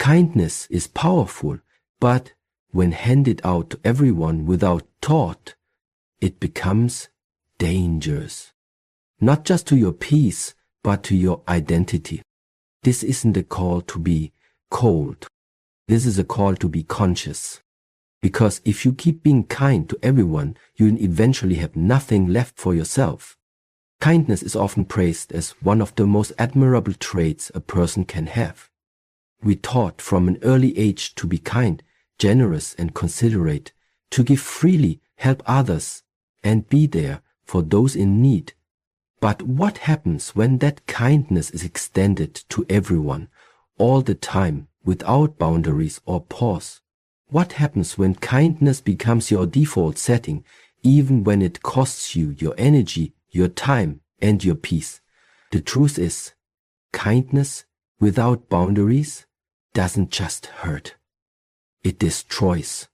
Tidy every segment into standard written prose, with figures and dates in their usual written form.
Kindness is powerful, but when handed out to everyone without thought, it becomes dangerous. Not just to your peace, but to your identity. This isn't a call to be cold. This is a call to be conscious. Because if you keep being kind to everyone, you'll eventually have nothing left for yourself. Kindness is often praised as one of the most admirable traits a person can have. We're taught from an early age to be kind, generous and considerate, to give freely, help others, and be there for those in need. But what happens when that kindness is extended to everyone, all the time, without boundaries or pause? What happens when kindness becomes your default setting, even when it costs you your energy, your time, and your peace? The truth is, kindness without boundaries doesn't just hurt. It destroys.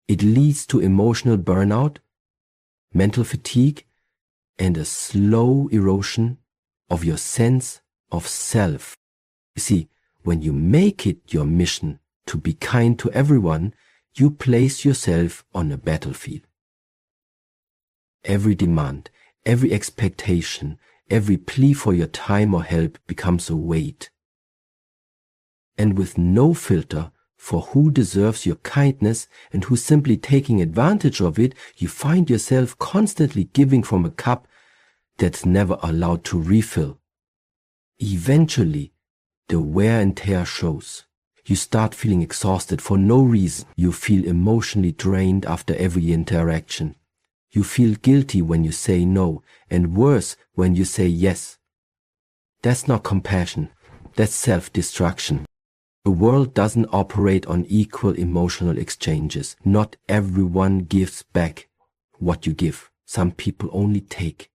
It leads to emotional burnout, mental fatigue, and a slow erosion of your sense of self. You see, when you make it your mission to be kind to everyone, you place yourself on a battlefield. Every demand, every expectation, every plea for your time or help becomes a weight. And with no filter for who deserves your kindness and who's simply taking advantage of it, you find yourself constantly giving from a cup that's never allowed to refill. Eventually, the wear and tear shows. You start feeling exhausted for no reason. You feel emotionally drained after every interaction. You feel guilty when you say no, and worse when you say yes. That's not compassion. That's self-destruction. The world doesn't operate on equal emotional exchanges. Not everyone gives back what you give. Some people only take.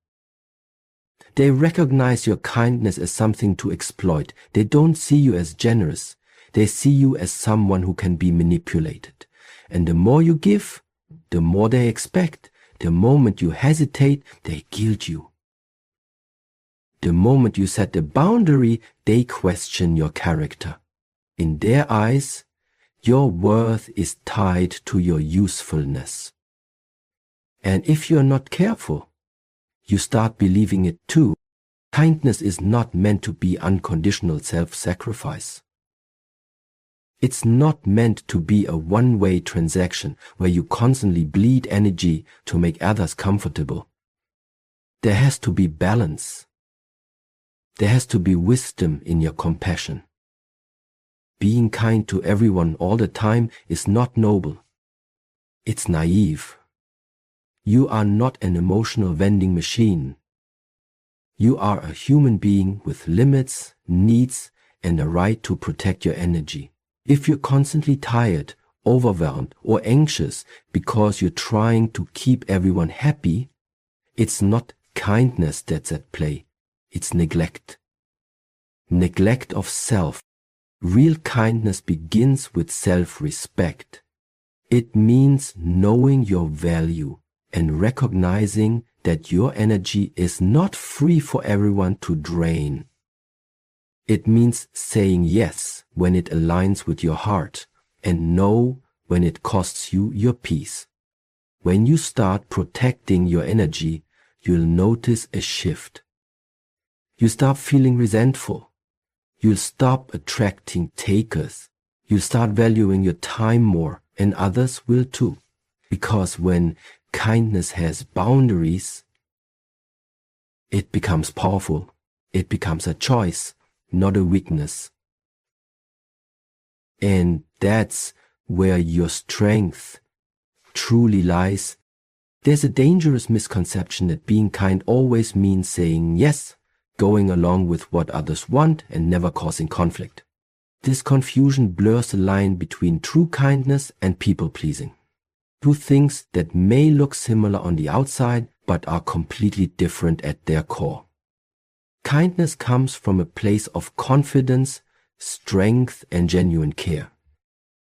They recognize your kindness as something to exploit. They don't see you as generous. They see you as someone who can be manipulated. And the more you give, the more they expect. The moment you hesitate, they guilt you. The moment you set a boundary, they question your character. In their eyes, your worth is tied to your usefulness. And if you're not careful, you start believing it too. Kindness is not meant to be unconditional self-sacrifice. It's not meant to be a one-way transaction where you constantly bleed energy to make others comfortable. There has to be balance. There has to be wisdom in your compassion. Being kind to everyone all the time is not noble. It's naive. You are not an emotional vending machine. You are a human being with limits, needs, and a right to protect your energy. If you're constantly tired, overwhelmed, or anxious because you're trying to keep everyone happy, it's not kindness that's at play. It's neglect. Neglect of self. Real kindness begins with self-respect. It means knowing your value and recognizing that your energy is not free for everyone to drain. It means saying yes when it aligns with your heart and no when it costs you your peace. When you start protecting your energy, you'll notice a shift. You stop feeling resentful. You'll stop attracting takers. You'll start valuing your time more, and others will too. Because when kindness has boundaries, it becomes powerful. It becomes a choice, not a weakness. And that's where your strength truly lies. There's a dangerous misconception that being kind always means saying yes, going along with what others want and never causing conflict. This confusion blurs the line between true kindness and people-pleasing. Two things that may look similar on the outside, but are completely different at their core. Kindness comes from a place of confidence, strength, and genuine care.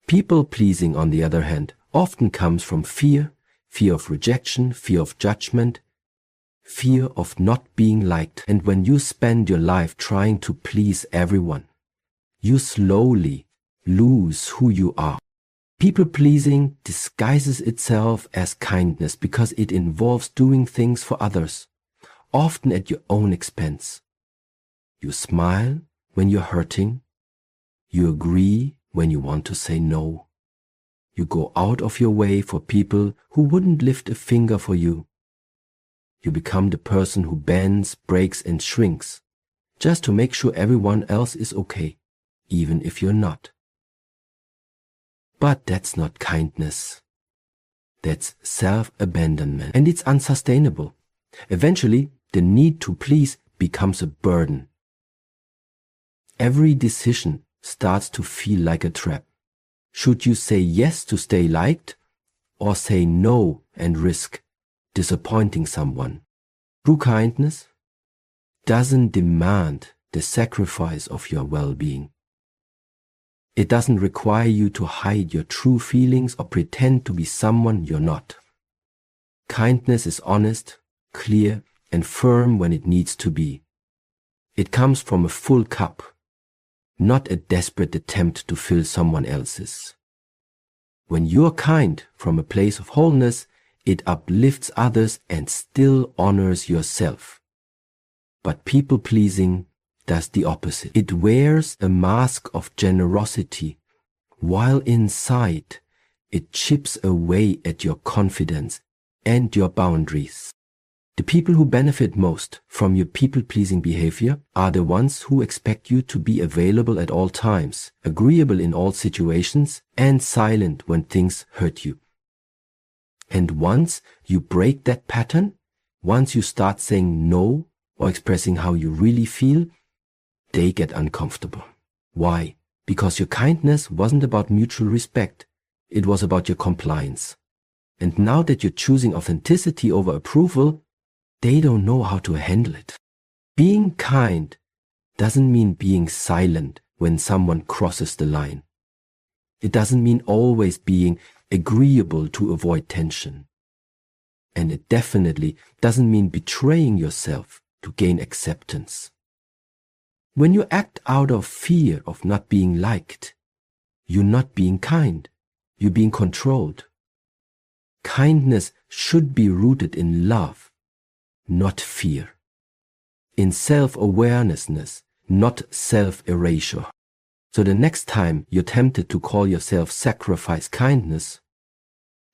People-pleasing, on the other hand, often comes from fear of rejection, fear of judgment, fear of not being liked. And when you spend your life trying to please everyone, you slowly lose who you are. People-pleasing disguises itself as kindness because it involves doing things for others, often at your own expense. You smile when you're hurting. You agree when you want to say no. You go out of your way for people who wouldn't lift a finger for you. You become the person who bends, breaks, and shrinks, just to make sure everyone else is okay, even if you're not. But that's not kindness. That's self-abandonment, and it's unsustainable. Eventually, the need to please becomes a burden. Every decision starts to feel like a trap. Should you say yes to stay liked, or say no and risk disappointing someone? True kindness doesn't demand the sacrifice of your well-being. It doesn't require you to hide your true feelings or pretend to be someone you're not. Kindness is honest, clear, and firm when it needs to be. It comes from a full cup, not a desperate attempt to fill someone else's. When you're kind from a place of wholeness, it uplifts others and still honors yourself. But people-pleasing does the opposite. It wears a mask of generosity, while inside it chips away at your confidence and your boundaries. The people who benefit most from your people-pleasing behavior are the ones who expect you to be available at all times, agreeable in all situations, and silent when things hurt you. And once you break that pattern, once you start saying no or expressing how you really feel, they get uncomfortable. Why? Because your kindness wasn't about mutual respect. It was about your compliance. And now that you're choosing authenticity over approval, they don't know how to handle it. Being kind doesn't mean being silent when someone crosses the line. It doesn't mean always being agreeable to avoid tension. And it definitely doesn't mean betraying yourself to gain acceptance. When you act out of fear of not being liked, you're not being kind, you're being controlled. Kindness should be rooted in love, not fear. In self-awareness, not self-erasure. So the next time you're tempted to call yourself sacrifice kindness,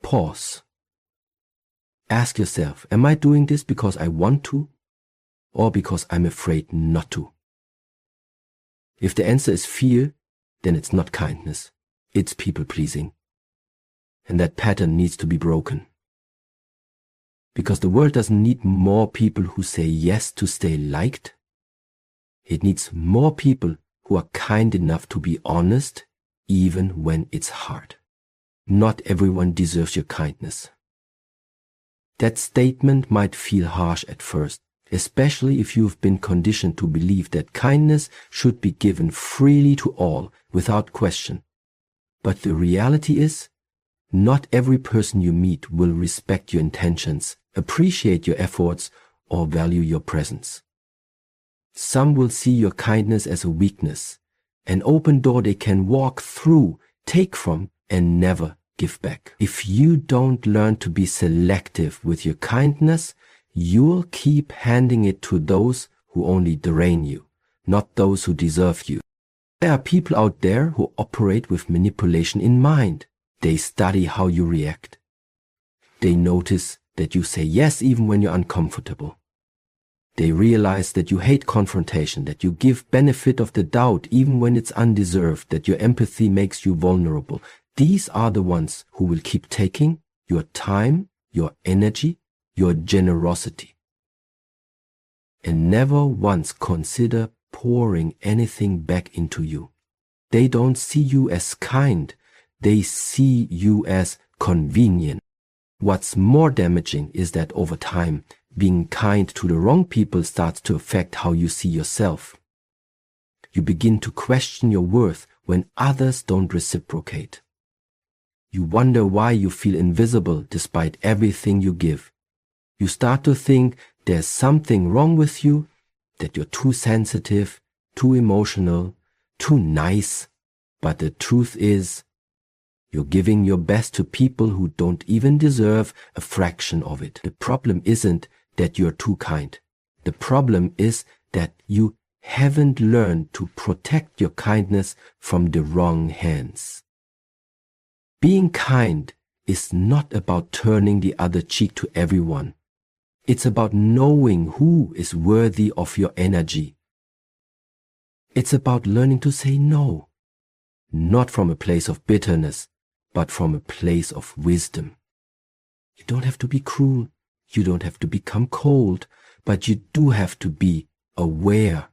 pause. Ask yourself, am I doing this because I want to, or because I'm afraid not to? If the answer is fear, then it's not kindness, it's people-pleasing. And that pattern needs to be broken. Because the world doesn't need more people who say yes to stay liked. It needs more people who are kind enough to be honest, even when it's hard. Not everyone deserves your kindness. That statement might feel harsh at first, especially if you've been conditioned to believe that kindness should be given freely to all, without question. But the reality is, not every person you meet will respect your intentions, appreciate your efforts, or value your presence. Some will see your kindness as a weakness, an open door they can walk through, take from, and never give back. If you don't learn to be selective with your kindness, you'll keep handing it to those who only drain you, not those who deserve you. There are people out there who operate with manipulation in mind. They study how you react. They notice that you say yes even when you're uncomfortable. They realize that you hate confrontation, that you give benefit of the doubt even when it's undeserved, that your empathy makes you vulnerable. These are the ones who will keep taking your time, your energy, your generosity, and never once consider pouring anything back into you. They don't see you as kind, they see you as convenient. What's more damaging is that over time, being kind to the wrong people starts to affect how you see yourself. You begin to question your worth when others don't reciprocate. You wonder why you feel invisible despite everything you give. You start to think there's something wrong with you, that you're too sensitive, too emotional, too nice. But the truth is, you're giving your best to people who don't even deserve a fraction of it. The problem isn't that you're too kind. The problem is that you haven't learned to protect your kindness from the wrong hands. Being kind is not about turning the other cheek to everyone. It's about knowing who is worthy of your energy. It's about learning to say no, not from a place of bitterness, but from a place of wisdom. You don't have to be cruel. You don't have to become cold, but you do have to be aware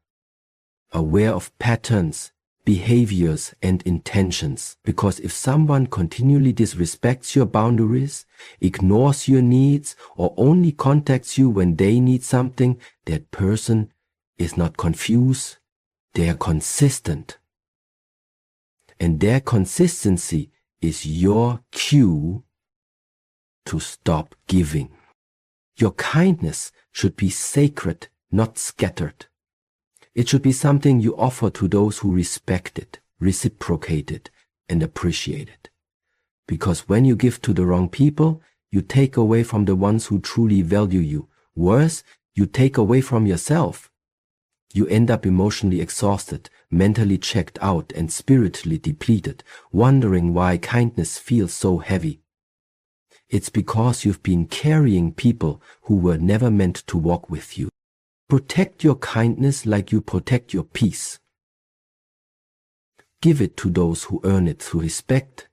of patterns, behaviors, and intentions. Because if someone continually disrespects your boundaries, ignores your needs, or only contacts you when they need something, that person is not confused, they are consistent. And their consistency is your cue to stop giving. Your kindness should be sacred, not scattered. It should be something you offer to those who respect it, reciprocate it, and appreciate it. Because when you give to the wrong people, you take away from the ones who truly value you. Worse, you take away from yourself. You end up emotionally exhausted, mentally checked out, and spiritually depleted, wondering why kindness feels so heavy. It's because you've been carrying people who were never meant to walk with you. Protect your kindness like you protect your peace. Give it to those who earn it through respect,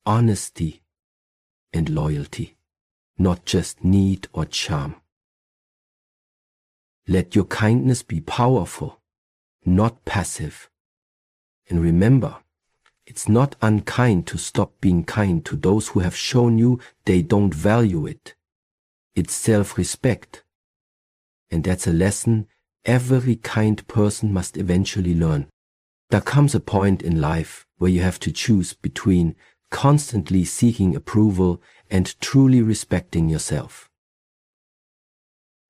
honesty, and loyalty, not just need or charm. Let your kindness be powerful, not passive. And remember, it's not unkind to stop being kind to those who have shown you they don't value it. It's self-respect. And that's a lesson every kind person must eventually learn. There comes a point in life where you have to choose between constantly seeking approval and truly respecting yourself.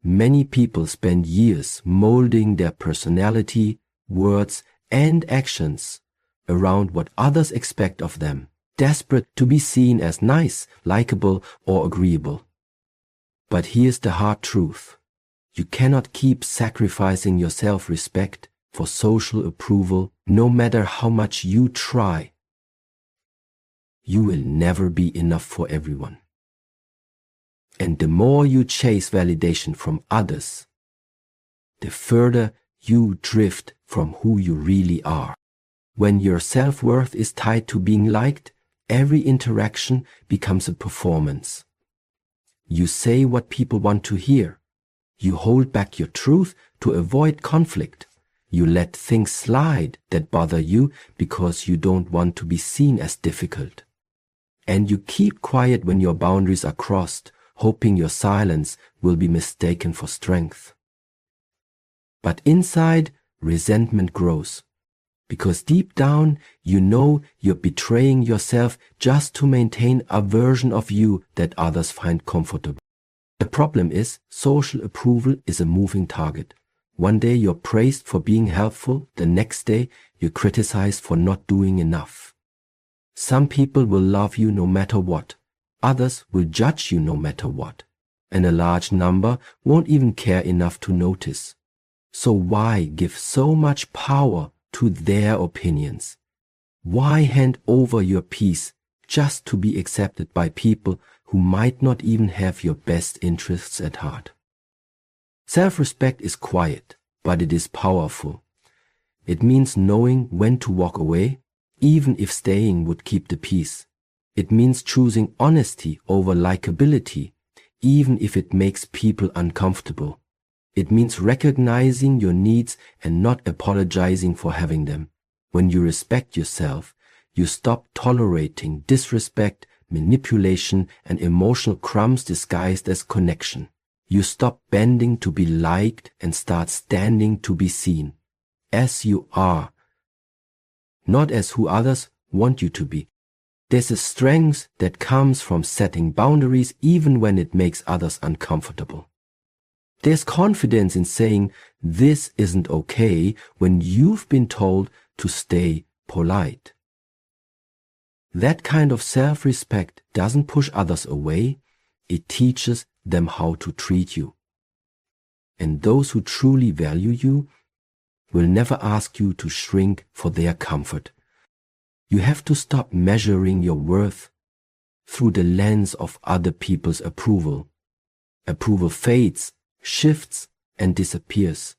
Many people spend years molding their personality, words, and actions around what others expect of them, desperate to be seen as nice, likable, or agreeable. But here's the hard truth. You cannot keep sacrificing your self-respect for social approval, no matter how much you try. You will never be enough for everyone. And the more you chase validation from others, the further you drift from who you really are. When your self-worth is tied to being liked, every interaction becomes a performance. You say what people want to hear. You hold back your truth to avoid conflict. You let things slide that bother you because you don't want to be seen as difficult. And you keep quiet when your boundaries are crossed, hoping your silence will be mistaken for strength. But inside, resentment grows. Because deep down, you know you're betraying yourself just to maintain a version of you that others find comfortable. The problem is, social approval is a moving target. One day you're praised for being helpful, the next day you're criticized for not doing enough. Some people will love you no matter what. Others will judge you no matter what. And a large number won't even care enough to notice. So why give so much power to their opinions? Why hand over your peace just to be accepted by people who might not even have your best interests at heart? Self-respect is quiet, but it is powerful. It means knowing when to walk away, even if staying would keep the peace. It means choosing honesty over likability, even if it makes people uncomfortable. It means recognizing your needs and not apologizing for having them. When you respect yourself, you stop tolerating disrespect, manipulation, and emotional crumbs disguised as connection. You stop bending to be liked and start standing to be seen, as you are, not as who others want you to be. There's a strength that comes from setting boundaries even when it makes others uncomfortable. There's confidence in saying this isn't okay when you've been told to stay polite. That kind of self-respect doesn't push others away, it teaches them how to treat you. And those who truly value you will never ask you to shrink for their comfort. You have to stop measuring your worth through the lens of other people's approval. Approval fades, shifts, and disappears.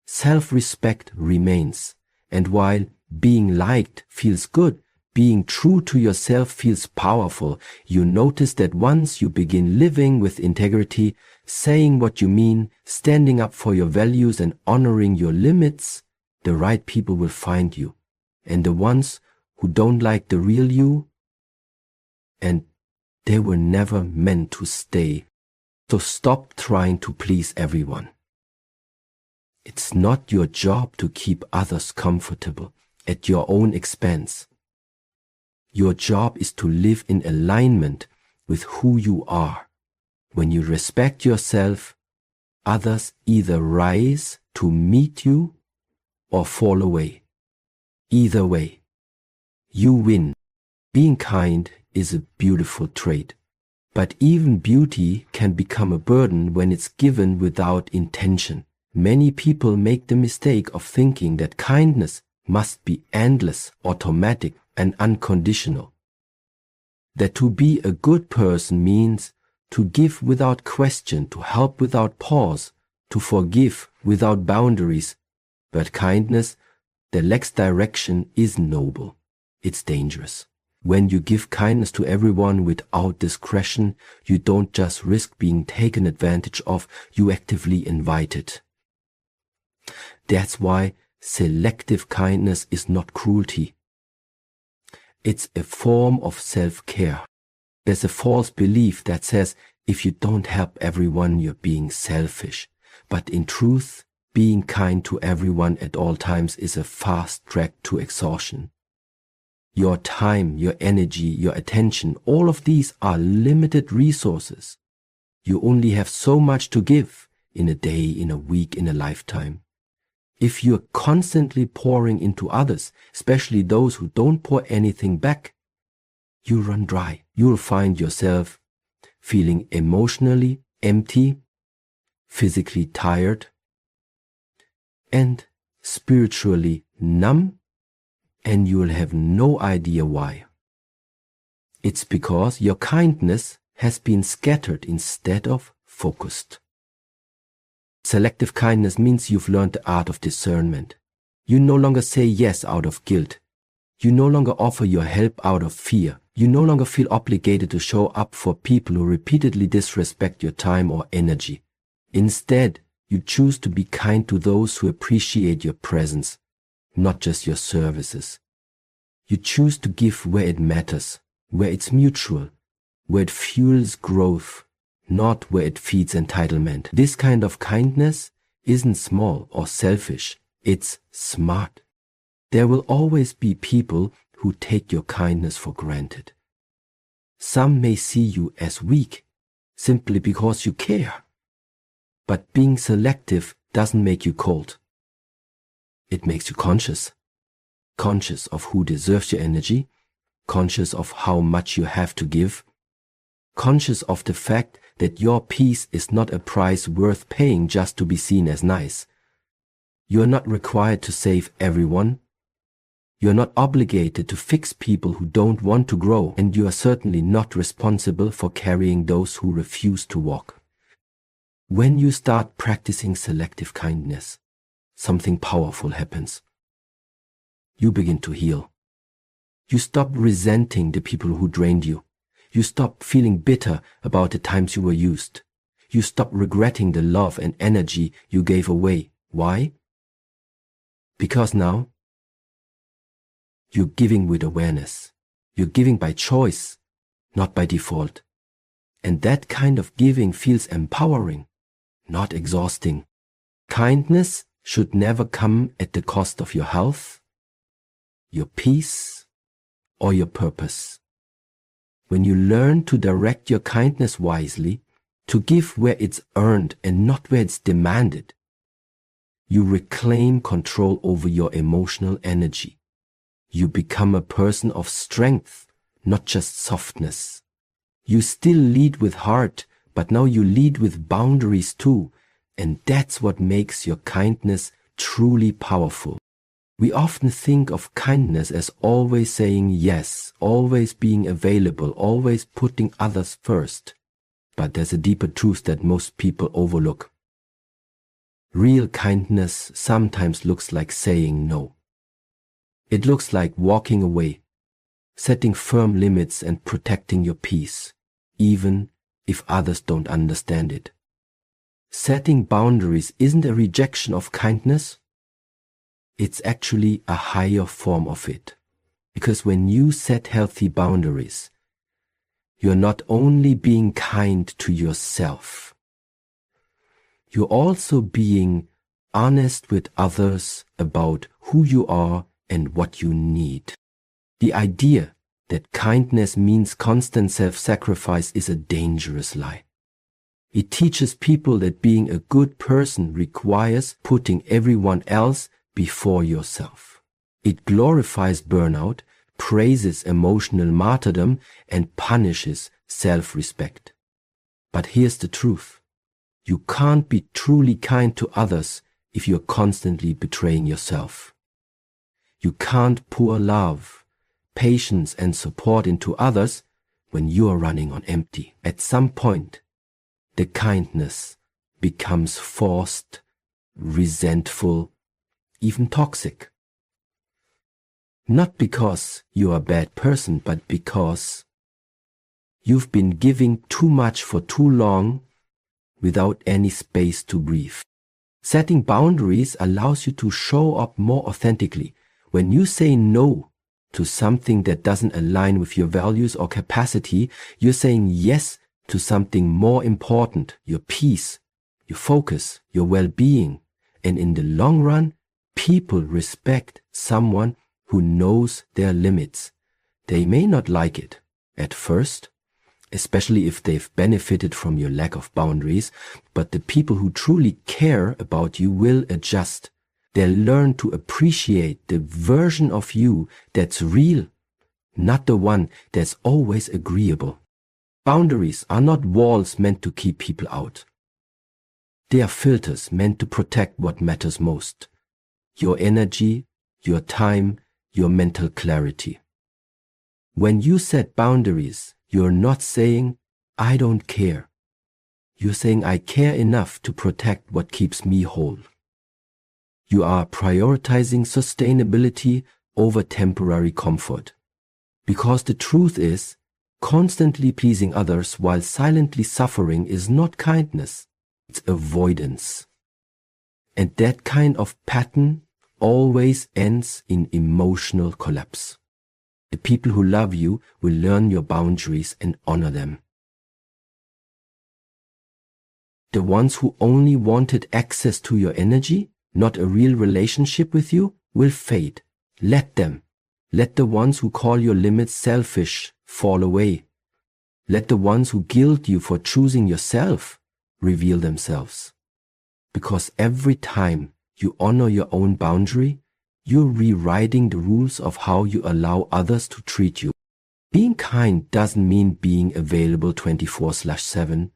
Self-respect remains. And while being liked feels good, being true to yourself feels powerful. You notice that once you begin living with integrity, saying what you mean, standing up for your values and honoring your limits, the right people will find you. And the ones who don't like the real you, and they were never meant to stay. So stop trying to please everyone. It's not your job to keep others comfortable at your own expense. Your job is to live in alignment with who you are. When you respect yourself, others either rise to meet you or fall away. Either way, you win. Being kind is a beautiful trait. But even beauty can become a burden when it's given without intention. Many people make the mistake of thinking that kindness must be endless, automatic, and unconditional. That to be a good person means to give without question, to help without pause, to forgive without boundaries. But kindness that lacks direction is noble. It's dangerous. When you give kindness to everyone without discretion, you don't just risk being taken advantage of, you actively invite it. That's why selective kindness is not cruelty. It's a form of self-care. There's a false belief that says if you don't help everyone, you're being selfish. But in truth, being kind to everyone at all times is a fast track to exhaustion. Your time, your energy, your attention, all of these are limited resources. You only have so much to give in a day, in a week, in a lifetime. If you're constantly pouring into others, especially those who don't pour anything back, you run dry. You'll find yourself feeling emotionally empty, physically tired, and spiritually numb, and you'll have no idea why. It's because your kindness has been scattered instead of focused. Selective kindness means you've learned the art of discernment. You no longer say yes out of guilt. You no longer offer your help out of fear. You no longer feel obligated to show up for people who repeatedly disrespect your time or energy. Instead, you choose to be kind to those who appreciate your presence, not just your services. You choose to give where it matters, where it's mutual, where it fuels growth, not where it feeds entitlement. This kind of kindness isn't small or selfish, it's smart. There will always be people who take your kindness for granted. Some may see you as weak, simply because you care. But being selective doesn't make you cold. It makes you conscious. Conscious of who deserves your energy, conscious of how much you have to give, conscious of the fact that your peace is not a price worth paying just to be seen as nice. You are not required to save everyone. You are not obligated to fix people who don't want to grow, and you are certainly not responsible for carrying those who refuse to walk. When you start practicing selective kindness, something powerful happens. You begin to heal. You stop resenting the people who drained you. You stop feeling bitter about the times you were used. You stop regretting the love and energy you gave away. Why? Because now, you're giving with awareness. You're giving by choice, not by default. And that kind of giving feels empowering, not exhausting. Kindness should never come at the cost of your health, your peace, or your purpose. When you learn to direct your kindness wisely, to give where it's earned and not where it's demanded. You reclaim control over your emotional energy. You become a person of strength, not just softness. You still lead with heart, but now you lead with boundaries too, and that's what makes your kindness truly powerful. We often think of kindness as always saying yes, always being available, always putting others first. But there's a deeper truth that most people overlook. Real kindness sometimes looks like saying no. It looks like walking away, setting firm limits and protecting your peace, even if others don't understand it. Setting boundaries isn't a rejection of kindness. It's actually a higher form of it. Because when you set healthy boundaries, you're not only being kind to yourself, you're also being honest with others about who you are and what you need. The idea that kindness means constant self-sacrifice is a dangerous lie. It teaches people that being a good person requires putting everyone else before yourself. It glorifies burnout, praises emotional martyrdom, and punishes self-respect. But here's the truth. You can't be truly kind to others if you're constantly betraying yourself. You can't pour love, patience, and support into others when you are running on empty. At some point, the kindness becomes forced, resentful, even toxic. Not because you're a bad person, but because you've been giving too much for too long without any space to breathe. Setting boundaries allows you to show up more authentically. When you say no to something that doesn't align with your values or capacity, you're saying yes to something more important, your peace, your focus, your well-being. And in the long run, people respect someone who knows their limits. They may not like it at first, especially if they've benefited from your lack of boundaries, but the people who truly care about you will adjust. They'll learn to appreciate the version of you that's real, not the one that's always agreeable. Boundaries are not walls meant to keep people out. They are filters meant to protect what matters most: your energy, your time, your mental clarity. When you set boundaries, you're not saying, "I don't care." You're saying, "I care enough to protect what keeps me whole." You are prioritizing sustainability over temporary comfort. Because the truth is, constantly pleasing others while silently suffering is not kindness, it's avoidance. And that kind of pattern always ends in emotional collapse. The people who love you will learn your boundaries and honor them. The ones who only wanted access to your energy, not a real relationship with you, will fade. Let them. Let the ones who call your limits selfish fall away. Let the ones who guilt you for choosing yourself reveal themselves. Because every time you honor your own boundary, you're rewriting the rules of how you allow others to treat you. Being kind doesn't mean being available 24/7.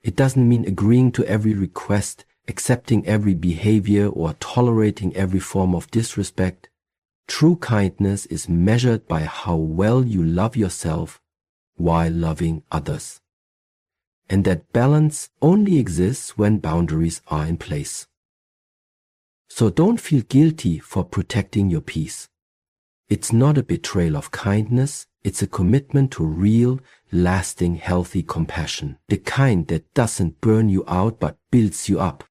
It doesn't mean agreeing to every request, accepting every behavior, or tolerating every form of disrespect. True kindness is measured by how well you love yourself while loving others. And that balance only exists when boundaries are in place. So don't feel guilty for protecting your peace. It's not a betrayal of kindness, it's a commitment to real, lasting, healthy compassion. The kind that doesn't burn you out but builds you up.